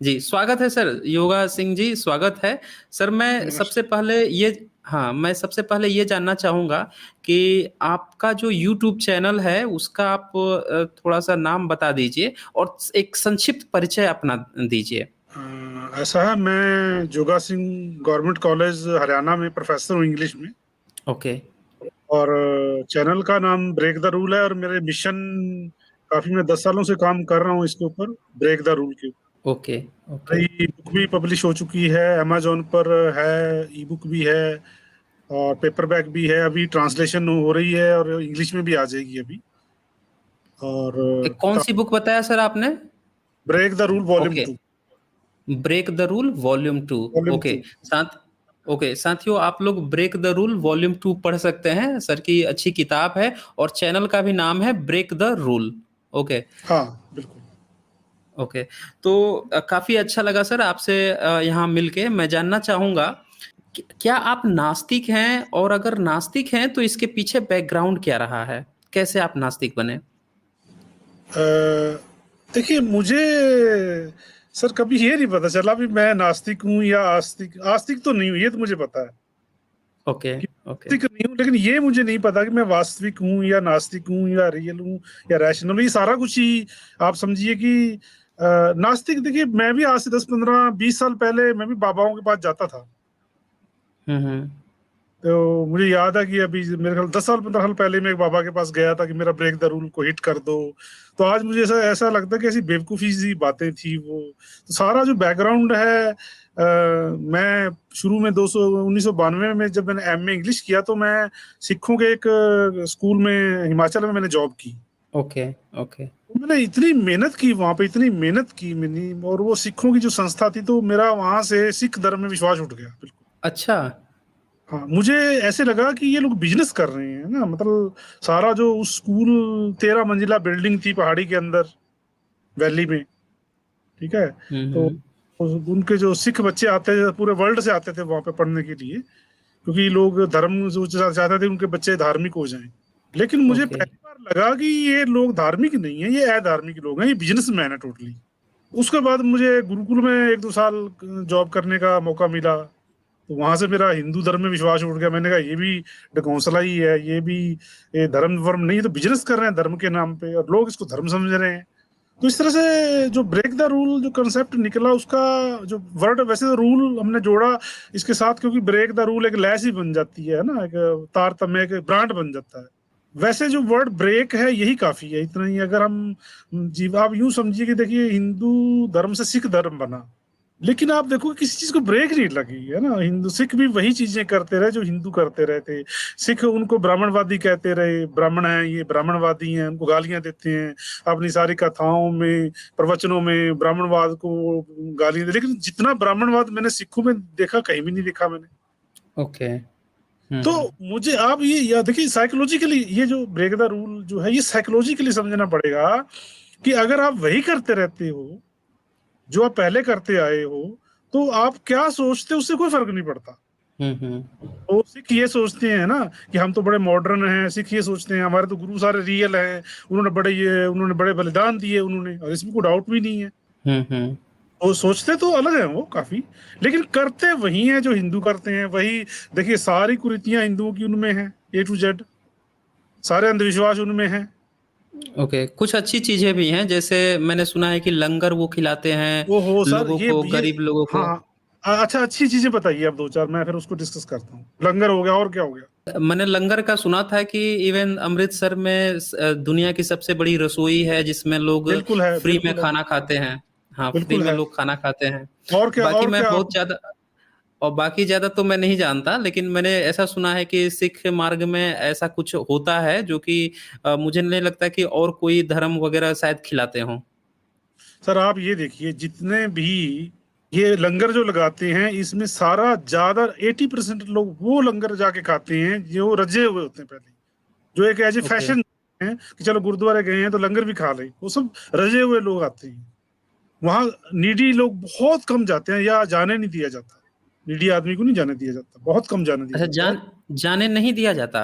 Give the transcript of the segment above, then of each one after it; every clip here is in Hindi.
जी, स्वागत है सर, योगा सिंह जी, स्वागत है। सर नमस्ते। मैं सबसे पहले ये जानना चाहूँगा कि आपका जो यूट्यूब चैनल है, उसका आप थोड़ा-सा नाम बता दीजिए और एक संक्षिप्त परिचय अपना दीजिए। ऐसा है, मैं जोगा सिंह गवर्नमेंट कॉलेज हरियाणा में प्रोफेसर हूँ इंग्लिश में। ओके, और चैनल का नाम ब्रेक द रूल है, और मेरे मिशन काफी, मैं 10 सालों से काम कर रहा हूँ इसके ऊपर, ब्रेक द रूल के ऊपर। Okay, okay. कई बुक भी पब्लिश हो चुकी है, अमेजोन पर है, ई बुक भी है और पेपरबैक भी है। अभी ट्रांसलेशन हो रही है और इंग्लिश में भी आ जाएगी अभी। और कौन-सी बुक बताया सर आपने? Break the rule volume okay, 2। Break the rule volume 2 volume okay, 2। साथ ओके, साथियों आप लोग ब्रेक द रूल वॉल्यूम 2 पढ़ सकते हैं, सर की अच्छी किताब है और चैनल का भी नाम है ब्रेक द रूल। ओके, हाँ, बिल्कुल। ओके। तो काफ़ी अच्छा लगा सर आपसे यहाँ मिलके। मैं जानना चाहूँगा कि क्या आप नास्तिक हैं? और अगर नास्तिक हैं तो इसके पीछे बैकग्राउंड क्या रहा है? कैसे आप नास्तिक बने? अ, देखिए, मुझे सर कभी ये नहीं पता चला भी मैं नास्तिक हूँ या आस्तिक। आस्तिक तो नहीं हूँ, ये तो मुझे पता है ओके, कि ओके, आस्तिक नहीं हूँ, लेकिन ये मुझे नहीं पता कि मैं वास्तविक हूँ या नास्तिक हूँ या रियल हूँ या रैशनल हूँ। ये सारा कुछ ही आप समझिए कि नास्तिक। देखिए, मैं भी आज से 10 15 20 साल पहले मैं भी बाबाओं के पास जाता था। हुँ, हुँ। तो मुझे याद है कि अभी मेरे ख्याल 10 साल 15 साल पहले मैं एक बाबा के पास गया था कि मेरा ब्रेक द रूल को हिट कर दो। तो आज मुझे ऐसा ऐसा लगता है कि ऐसी बेवकूफ़ी सी बातें थी वो। तो सारा जो बैकग्राउंड है, मैं शुरू में 1992 में जब मैंने एमए इंग्लिश किया, तो मैं सिखों के एक स्कूल में हिमाचल में मैंने जॉब की। Okay, okay. तो मैंने इतनी मेहनत की वहां पे, इतनी मेहनत की मैंने, और वो सिखों की जो संस्था थी, तो मेरा वहां से सिख धर्म में विश्वास उठ गया बिल्कुल। अच्छा। हाँ, मुझे ऐसे लगा कि ये लोग बिजनेस कर रहे हैं ना, मतलब सारा जो उस स्कूल, 13 मंजिला बिल्डिंग थी पहाड़ी के अंदर, वैली में। ठीक है। हुँ, तो हुँ। उनके जो सिख बच्चे आते थे, पूरे वर्ल्ड से आते थे वहां पे पढ़ने के लिए, क्योंकि लोग धर्म जो चाहते थे उनके बच्चे धार्मिक हो जाएं। लेकिन मुझे ओके, पहली बार लगा कि ये लोग धार्मिक नहीं है, ये अधार्मिक लोग हैं, ये बिजनेसमैन है टोटली। उसके बाद मुझे गुरुकुल में 1 2 साल जॉब करने का मौका मिला। तो वहां से मेरा हिंदू धर्म में विश्वास उठ गया। मैंने कहा ये भी ढकोंसला ही है, ये भी ये धर्म वर्म नहीं, ये तो बिजनेस कर रहे हैं धर्म के नाम पे, और लोग इसको धर्म समझ रहे हैं। तो इस तरह से जो ब्रेक द रूल जो कंसेप्ट निकला, उसका जो वर्ड, वैसे तो रूल हमने जोड़ा इसके साथ, क्योंकि ब्रेक द रूल एक लैस ही बन जाती है ना, एक तारतम्य, एक ब्रांड बन जाता है। वैसे जो वर्ड ब्रेक है यही काफी है, इतना ही। अगर हम जीव, आप यूं समझिए कि देखिए, हिंदू धर्म से सिख धर्म बना, लेकिन आप देखो किसी चीज को ब्रेक नहीं लगी है ना। हिंदू सिख भी वही चीजें करते रहे जो हिंदू करते रहे थे। सिख उनको ब्राह्मणवादी कहते रहे, ब्राह्मण हैं ये, ब्राह्मणवादी हैं, उनको गालियां देते हैं अपनी सारी कथाओं में, प्रवचनों में ब्राह्मणवाद को गालियां दे। लेकिन जितना ब्राह्मणवाद मैंने सिखों में देखा, कहीं भी नहीं देखा मैंने। ओके। हुँ, तो हुँ। मुझे आप ये याद देखिए, साइकोलॉजिकली ये जो ब्रेक द रूल जो है, ये साइकोलॉजिकली समझना पड़ेगा कि अगर आप वही करते रहते हो जो आप पहले करते आए हो, तो आप क्या सोचते हो उससे कोई फर्क नहीं पड़ता। हुँ, हुँ। तो सिख ये सोचते हैं ना कि हम तो बड़े मॉडर्न हैं, सिख ये सोचते हैं हमारे तो गुरु सारे रियल हैं, उन्होंने बड़े बलिदान दिए उन्होंने, और इसमें कोई डाउट भी नहीं है। हुँ, हुँ। वो सोचते तो अलग हैं वो काफी, लेकिन करते वही हैं जो हिंदू करते हैं, वही। देखिए, सारी कुरीतियां हिंदुओं की उनमें हैं, A to Z, सारे अंधविश्वास उनमें हैं। ओके, कुछ अच्छी चीज़ें भी हैं, जैसे मैंने सुना है कि लंगर वो खिलाते हैं वो हो सर, लोगों को, ये गरीब लोगों हाँ को। हाँ। अच्छा, अच्छी चीजें बताइए आप 2 4, मैं फिर उसको डिस्कस करता हूँ। लंगर हो गया, और क्या हो गया? मैंने लंगर का सुना था कि इवन अमृतसर में दुनिया की सबसे बड़ी रसोई है जिसमें लोग बिल्कुल है, फ्री में बिल्कुल है, खाना खाते हैं। हाँ, फ्री बिल्कुल में है। लोग खाना खाते हैं। और क्या, बाकी और मैं क्या आप? बहुत ज़्यादा और बाकी ज़्यादा तो मैं नहीं जानता, लेकिन मैंने ऐसा सुना है कि सिख मार्ग में ऐसा कुछ होता है जो कि मुझे नहीं लगता कि और कोई धर्म वगैरह शायद खिलाते हों। सर आप ये देखिए, जितने भी ये लंगर जो लगाते हैं, इसमें सारा ज्यादा 80% लोग वो लंगर जाके खाते हैं जो रजे हुए होते हैं पहले, जो एक एज ए ओके, फैशन है कि चलो गुरुद्वारे गए हैं तो लंगर भी खा लें। वो सब रजे हुए लोग आते हैं वहां। नीडी लोग बहुत कम जाते हैं, या जाने नहीं दिया जाता। नीडी आदमी को नहीं जाने दिया जाता, बहुत कम जाने दिया अच्छा जाता है। जाने नहीं दिया जाता?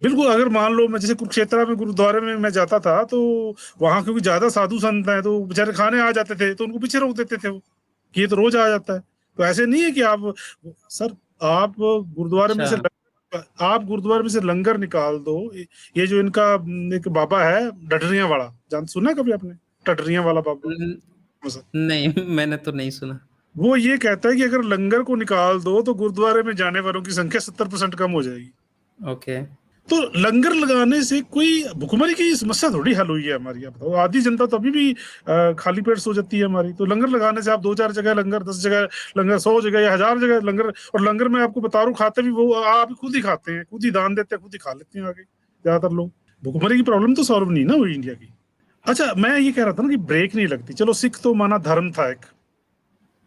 बिल्कुल। अगर मान लो मैं जैसे कुरुक्षेत्र में गुरुद्वारे में मैं जाता था, तो वहां क्योंकि ज्यादा साधु संत हैं, तो बेचारे खाने आ जाते थे, तो उनको पीछे रोक देते थे वो। कि ये तो रोज आ जाता है। तो ऐसे नहीं है कि आप सर आप गुरुद्वारे में अच्छा। से आप गुरुद्वारे में से लंगर निकाल दो। ये जो इनका एक बाबा है डडरियां वाला, जान सुना है कभी आपने? डडरियां वाला बाबा। न- नहीं, मैंने तो नहीं सुना। वो ये कहता है कि अगर लंगर को निकाल दो तो गुरुद्वारे में जाने वालों की संख्या 70% कम हो जाएगी। ओके। तो लंगर लगाने से कोई भुखमरी की समस्या थोड़ी हल हुई है हमारी। आप बताओ, आधी जनता तो अभी भी खाली पेट सो जाती है हमारी। तो लंगर लगाने से आप 2-4 जगह लंगर, 10 जगह लंगर, 100 जगह या 1000 जगह लंगर, और लंगर में आपको बता रहा हूँ खाते भी वो आप खुद ही खाते हैं, खुद ही दान देते हैं, खुद ही खा लेते हैं आगे ज्यादातर लोग। भुखमरी की प्रॉब्लम तो सॉल्व नहीं ना हुई इंडिया की। अच्छा, मैं ये कह रहा था ना कि ब्रेक नहीं लगती। चलो सिख तो माना धर्म था एक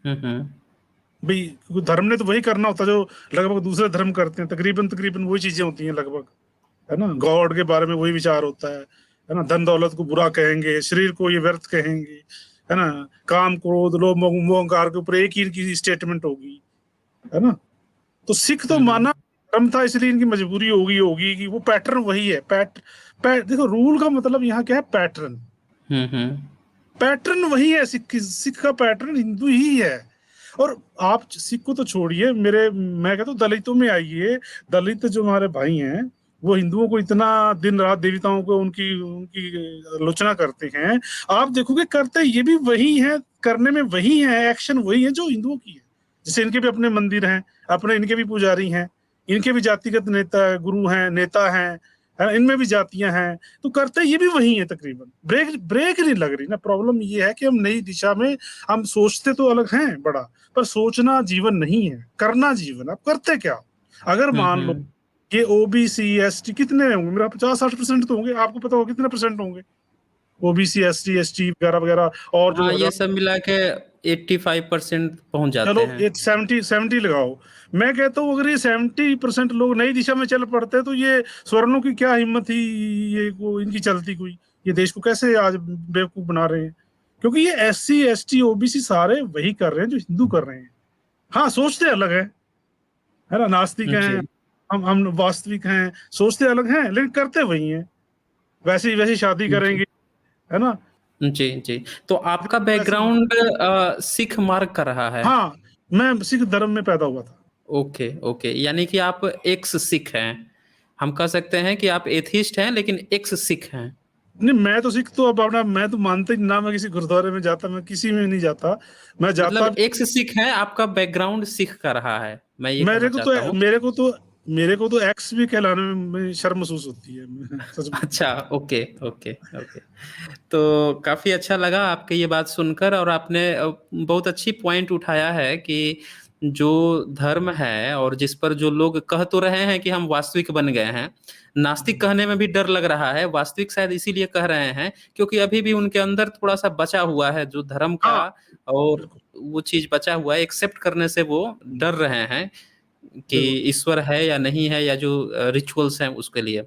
हम्म। भाई, क्योंकि धर्म ने तो वही करना होता जो लगभग दूसरे धर्म करते हैं, तकरीबन तकरीबन वही चीजें होती हैं लगभग, है ना। गॉड के बारे में वही विचार होता है ना। धन दौलत को बुरा कहेंगे, शरीर को ये व्यर्थ कहेंगे, है ना। काम क्रोध लोभ मोह मोह अहंकार के ऊपर एक ही इनकी स्टेटमेंट होगी, है ना। तो सिख तो हम्म। माना धर्म था, इसलिए इनकी मजबूरी होगी होगी कि वो पैटर्न वही है। देखो रूल का मतलब यहाँ क्या है, पैटर्न। हम्म। पैटर्न वही है, सिख सिख का पैटर्न हिंदू ही है। और आप सिख को तो छोड़िए, मैं कहता हूँ दलितों में आइए। दलित जो हमारे भाई हैं वो हिंदुओं को इतना दिन रात देवताओं को उनकी उनकी आलोचना करते हैं। आप देखोगे करते ये भी वही है, करने में वही है, एक्शन वही है जो हिंदुओं की है। जैसे इनके भी अपने मंदिर हैं, अपने इनके भी पुजारी हैं, इनके भी जातिगत नेता गुरु हैं, नेता हैं, है ना? इनमें भी जातियां हैं। तो करते ये भी वही है तकरीबन। ब्रेक ब्रेक नहीं लग रही ना। प्रॉब्लम ये है कि हम नई दिशा में, हम सोचते तो अलग हैं बड़ा, पर सोचना जीवन नहीं है, करना जीवन। आप करते क्या? अगर मान लो हम्म। ये ओबीसी एसटी कितने होंगे, मेरा 50-60% तो होंगे, आपको पता होगा कितने परसेंट होंगे ओबीसी एसटी एसटी वगैरह वगैरह, और जो हाँ, ये हजार, सब मिला के 85% पहुंच चलो जाते हैं। ये 70-70 लगाओ। मैं कहता हूँ अगर ये 70% लोग नई दिशा में चल पड़ते तो ये स्वर्णों की क्या हिम्मत थी, ये को इनकी चलती कोई, ये देश को कैसे आज बेवकूफ बना रहे हैं। क्योंकि ये एससी एसटी ओबीसी सारे वही कर रहे हैं जो हिंदू कर रहे हैं। हाँ, सोचते अलग है ना। नास्तिक हैं, जी। हम वास्तविक हैं, सोचते अलग हैं लेकिन करते वही हैं। वैसे ही वैसे शादी जी। करेंगे, है ना। जी। जी। तो आपका वैसे बैकग्राउंड सिख मार्ग का रहा है? हाँ, मैं सिख धर्म में पैदा हुआ था। Okay, okay. यानी कि आप एक्स सिख हैं। हम कह सकते हैं कि आप एथिस्ट हैं लेकिन एक्स सिख हैं। नहीं, मैं तो सिख तो अब अपना मैं तो मानता ही ना, मैं किसी गुरुद्वारे में जाता, मैं किसी में नहीं जाता। मैं जाता मतलब एक्स सिख हैं, आपका बैकग्राउंड सिख का रहा है, मैं ये मेरे कहना को चाहता तो हूँ। मेरे को तो मेरे को तो एक्स भी कहलाने में शर्म महसूस होती है, मैं सच अच्छा। बताऊं। Okay, okay, okay. तो काफ़ी अच्छा लगा आपकी ये बात सुनकर, और आपने बहुत अच्छी पॉइंट उठाया है कि जो धर्म है और जिस पर जो लोग कह तो रहे हैं कि हम वास्तविक बन गए हैं, नास्तिक कहने में भी डर लग रहा है। वास्तविक शायद इसीलिए कह रहे हैं क्योंकि अभी भी उनके अंदर थोड़ा-सा बचा हुआ है जो धर्म का, हाँ, और बिल्कुल वो चीज़ बचा हुआ है, एक्सेप्ट करने से वो डर रहे हैं कि बिल्कुल। ईश्वर है या नहीं है, या जो रिचुअल्स हैं उसके लिए।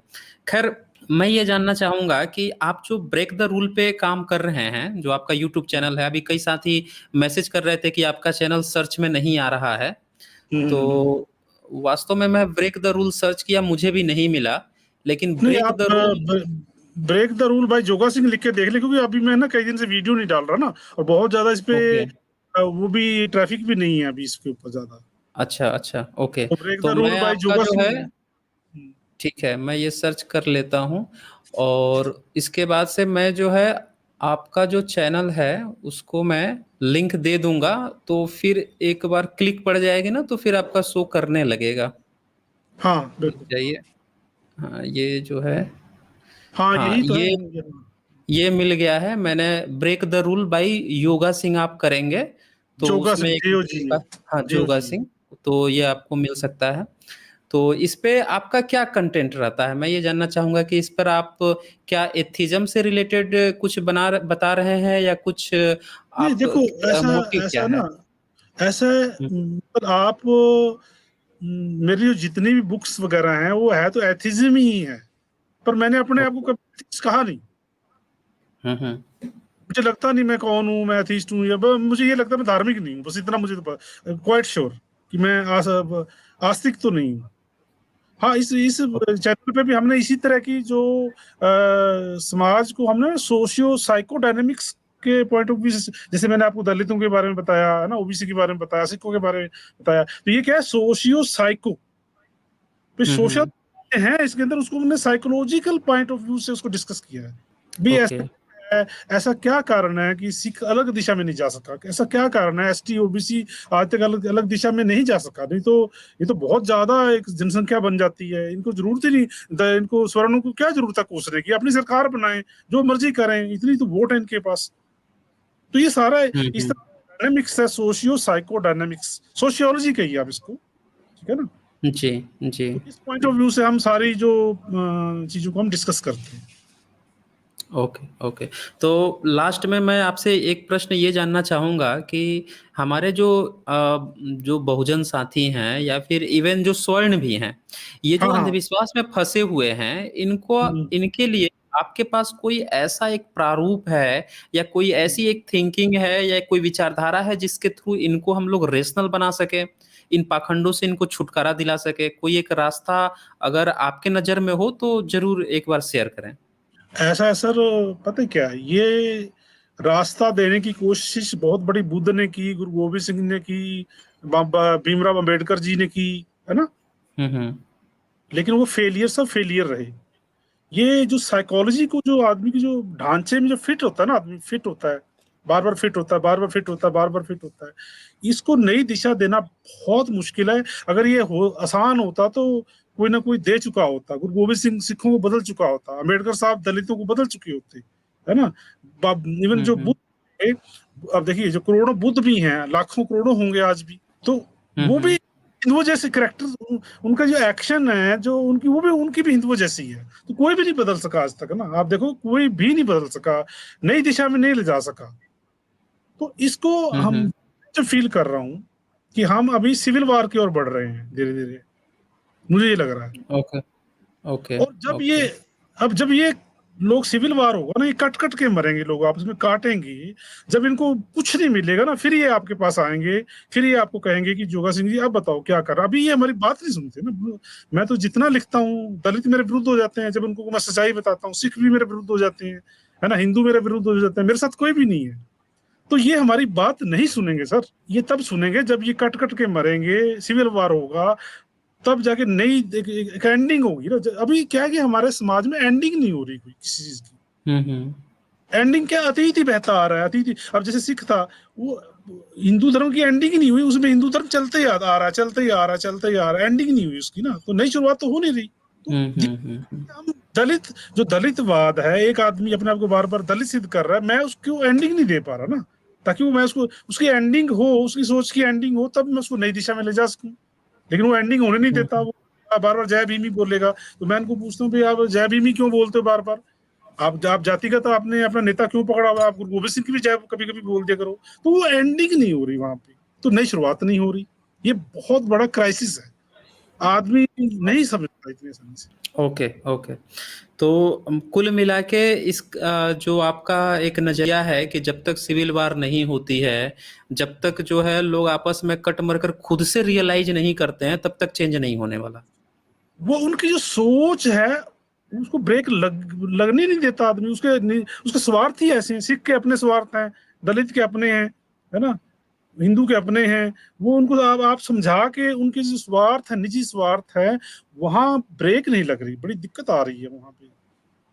ख़ैर, मैं ये जानना चाहूँगा कि आप जो ब्रेक द रूल पे काम कर रहे हैं, जो आपका यूट्यूब चैनल है, अभी कई साथी मैसेज कर रहे थे कि आपका चैनल सर्च में नहीं आ रहा है। हम्म। तो वास्तव में मैं ब्रेक द रूल सर्च किया, मुझे भी नहीं मिला। लेकिन नहीं, ब्रेक आप the rule. Break the rule भाई जोगा सिंह लिख के देख ले, क्योंकि अभी मैं ना कई दिन से वीडियो नहीं डाल रहा ना, और बहुत ज्यादा इस पे ओके। वो भी ट्रैफिक भी नहीं है अभी इसके ऊपर ज्यादा। अच्छा, अच्छा, ओके। तो ब्रेक तो द रूल मैं बाय आपका जोगा जो सिंह। है, ठीक है, मैं ये सर्च कर लेता हूँ, और इसके बाद से मैं जो है आपका जो चैनल है उसको मैं लिंक दे दूँगा, तो फिर एक बार क्लिक पड़ जाएगी ना तो फिर आपका शो करने लगेगा। हाँ रुक बिल्कुल। जाइए। हाँ, ये जो है, हाँ हाँ, यही तो ये है। ये मिल गया है। मैंने break the rule by Yoga Singh आप करेंगे तो जोगा उसमें सिंह, एक जेओ जी वीडियो का, हाँ, जेओ जोगा जी। सिंह, तो ये आपको मिल सकता है। तो इस पे आपका क्या कंटेंट रहता है? मैं ये जानना चाहूँगा कि इस पर आप क्या एथिज़्म से रिलेटेड कुछ बता रहे हैं, या कुछ नहीं आप देखो, ऐसा मोटिव क्या ऐसा है? ना, ऐसा हुँ। मतलब आप मेरी जो जितनी भी बुक्स वगैरह हैं वो है तो एथिज्म ही है, पर मैंने अपने आप को ओके। कभी एथिस्ट कहा नहीं। हुँ, हुँ। मुझे लगता नहीं मैं कौन हूँ, मैं एथिस्ट हूँ, या मुझे ये लगता है मैं धार्मिक नहीं हूँ, बस इतना मुझे तो क्वाइट श्योर कि मैं आस्तिक तो नहीं हूँ। हाँ, इस चैनल पे भी हमने इसी तरह की जो समाज को हमने सोशियो साइको डायनेमिक्स के पॉइंट ऑफ व्यू से, जैसे मैंने आपको दलितों के बारे में बताया है ना, ओबीसी के बारे में बताया, सिखों के बारे में बताया, तो ये क्या है, सोशियो साइको, सोशल है इसके अंदर, उसको हमने साइकोलॉजिकल पॉइंट ऑफ व्यू से उसको डिस्कस किया है भी। ओके। ऐसा ऐसा क्या कारण है कि सिख अलग दिशा में नहीं जा सका, ऐसा क्या कारण है एसटी ओबीसी आज तक अलग अलग दिशा में नहीं जा सका, नहीं तो ये तो बहुत ज्यादा एक जनसंख्या बन जाती है, इनको जरूरत ही नहीं, इनको सवर्णों को क्या जरूरत है कोसने की, अपनी सरकार बनाएं, जो मर्जी करें, इतनी तो वोट है इनके पास। तो ये सारा इस तरह डायनामिक्स है, सोशियो साइको डायनामिक्स, सोशियोलॉजी कहिए आप इसको, ठीक है ना। जी, जी। तो इस पॉइंट ऑफ व्यू से हम सारी जो चीजों को हम डिस्कस करते हैं। Okay, okay. तो लास्ट में मैं आपसे एक प्रश्न ये जानना चाहूँगा कि हमारे जो बहुजन साथी हैं या फिर इवन जो स्वर्ण भी हैं, ये जो हाँ हाँ। अंधविश्वास में फँसे हुए हैं, इनके लिए आपके पास कोई ऐसा एक प्रारूप है या कोई ऐसी एक थिंकिंग है या कोई विचारधारा है जिसके थ्रू इनको हम लोग रेशनल बना सकें, इन पाखंडों से इनको छुटकारा दिला सकें? कोई एक रास्ता अगर आपके नज़र में हो तो ज़रूर एक बार शेयर करें। ऐसा है सर, पता है क्या है? ये रास्ता देने की कोशिश बहुत बड़ी बुद्ध ने की, गुरु गोविंद सिंह ने की, भीमराव अंबेडकर जी ने की, है ना, हुँ, हुँ। लेकिन वो फेलियर सब फेलियर रहे। ये जो साइकोलॉजी को, जो आदमी की जो ढांचे में जो फिट होता है ना, आदमी फिट होता है, बार बार फिट होता है, बार बार फिट होता है, बार बार फिट होता है, इसको नई दिशा देना बहुत मुश्किल है। अगर ये हो आसान होता तो कोई ना कोई दे चुका होता, गुरु गोविंद सिंह सिखों को बदल चुका होता, अम्बेडकर साहब दलितों को बदल चुके होते, है ना। इवन हुँ, जो हुँ। बुद्ध है, अब देखिए जो करोड़ों बुद्ध भी हैं, लाखों करोड़ों होंगे आज भी, तो हुँ, वो भी हुँ। हिंदुओं जैसे करेक्टर, उनका जो एक्शन है, जो उनकी, वो भी उनकी भी हिंदुओं जैसी है। तो कोई भी नहीं बदल सका आज तक, ना आप देखो, कोई भी नहीं बदल सका, नई दिशा में नहीं ले जा सका। तो इसको हुँ, हम हुँ। जो फील कर रहा हूँ कि हम अभी सिविल वार की ओर बढ़ रहे हैं धीरे धीरे, मुझे ये लग रहा है। ओके, ओके, और जब ये, ओके। अब जब ये लोग सिविल वार होगा ना, ये कट कट के मरेंगे, लोग आपस में काटेंगे, जब इनको कुछ नहीं मिलेगा ना, फिर ये आपके पास आएंगे, फिर ये आपको कहेंगे कि जोगा सिंह जी अब बताओ क्या कर, अभी ये हमारी बात नहीं सुनते ना। मैं तो जितना लिखता हूँ, दलित मेरे विरुद्ध हो जाते हैं, जब उनको मैं सच्चाई बताता हूँ, सिख भी मेरे विरुद्ध हो जाते हैं, है ना, हिंदू मेरे विरुद्ध हो जाते हैं, मेरे साथ कोई भी नहीं है। तो ये हमारी बात नहीं सुनेंगे सर, ये तब सुनेंगे जब ये कट कट के मरेंगे, सिविल वार होगा, तब जाके नई एक एंडिंग होगी ना। अभी क्या है कि हमारे समाज में एंडिंग नहीं हो रही कोई किसी चीज की। हुँ, हुँ। एंडिंग क्या, अतीत ही बहता आ रहा है, अतीत ही। अब जैसे सिख था, वो हिंदू धर्म की एंडिंग ही नहीं हुई, उसमें हिंदू धर्म चलते ही आ रहा है, चलते ही आ रहा है, चलते ही आ रहा है, एंडिंग नहीं हुई उसकी ना, तो नई शुरुआत तो हो नहीं रही। तो हुँ, हुँ, हुँ, हुँ। हम दलित, जो दलितवाद है, एक आदमी अपने आप को बार बार दलित सिद्ध कर रहा है, मैं उसको एंडिंग नहीं दे पा रहा ना, ताकि वो, मैं उसको, उसकी एंडिंग हो, उसकी सोच की एंडिंग हो, तब मैं उसको नई दिशा में ले जा सकूं। लेकिन वो एंडिंग होने नहीं हुँ, देता, हुँ। वो बार बार जय भीमी बोलेगा। तो मैं उनको पूछता हूँ भाई, आप जय भीमी क्यों बोलते हो बार बार? आप जातिगत आपने अपना नेता क्यों पकड़ा हुआ? आप गुरु गोविंद सिंह की भी जय कभी कभी बोल दिया करो। तो वो एंडिंग नहीं हो रही वहां पे, तो नई शुरुआत नहीं हो रही। ये बहुत बड़ा क्राइसिस है, आदमी नहीं समझता इतनी आसानी से। Okay, okay. तो कुल मिला के जो आपका एक नज़रिया है कि जब तक सिविल वार नहीं होती है, जब तक जो है लोग आपस में कट मर कर खुद से रियलाइज़ नहीं करते हैं, तब तक चेंज नहीं होने वाला। वो उनकी जो सोच है, उसको ब्रेक लगने नहीं देता आदमी, उसके स्वार्थ ही ऐसे हैं। सिख के अपने स्वार्थ हैं, दलित के अपने हैं, है ना, हिंदू के अपने हैं। वो उनको आप समझा के, उनके जो स्वार्थ है, निजी स्वार्थ है, वहां ब्रेक नहीं लग रही, बड़ी दिक्कत आ रही है वहां पे,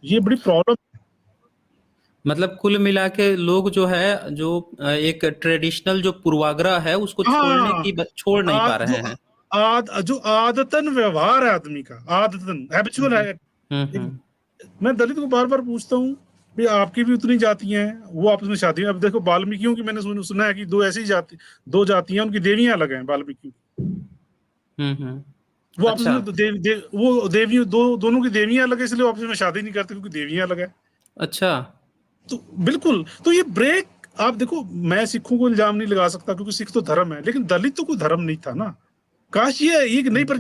ये बड़ी प्रॉब्लम। मतलब कुल मिला के लोग जो है, एक ट्रेडिशनल जो पूर्वाग्रह है, उसको हाँ, छोड़ नहीं पा जो रहे हैं। जो आदतन व्यवहार है आदमी का, आदतन हुँ, हैबिचुअल हुँ। है हुँ, एक। हुँ। मैं दलित को बार बार पूछता हूँ, भाई आपकी भी उतनी जातियां हैं, वो आपस में शादी, अब देखो वाल्मीकियों की, मैंने सुना है कि दो ऐसी जाति, दो जातियां, उनकी देवियां अलग हैं वाल्मीकि। हुँ, हुँ। वो आपस अच्छा, में वो देवी, दोनों की देवियां अलग है, इसलिए वो आपस में शादी नहीं करते, क्योंकि देवियां अलग है। अच्छा। तो बिल्कुल, तो ये ब्रेक, आप देखो, मैं सिखों को इल्जाम नहीं लगा सकता, क्योंकि सिख तो धर्म है, लेकिन दलित तो कोई धर्म नहीं था ना। काश ये एक नई हुँ,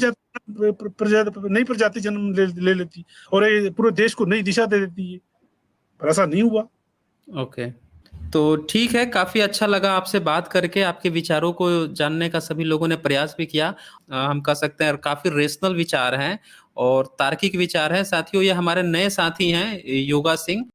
हुँ। नई प्रजाति जन्म ले लेती, और ये पूरे देश को नई दिशा दे देती है, पर ऐसा नहीं हुआ। ओके। तो ठीक है, काफ़ी अच्छा लगा आपसे बात करके, आपके विचारों को जानने का सभी लोगों ने प्रयास भी किया। हम कह सकते हैं काफ़ी रेशनल विचार हैं और तार्किक विचार हैं। साथियों, ये हमारे नए साथी हैं, योगा सिंह।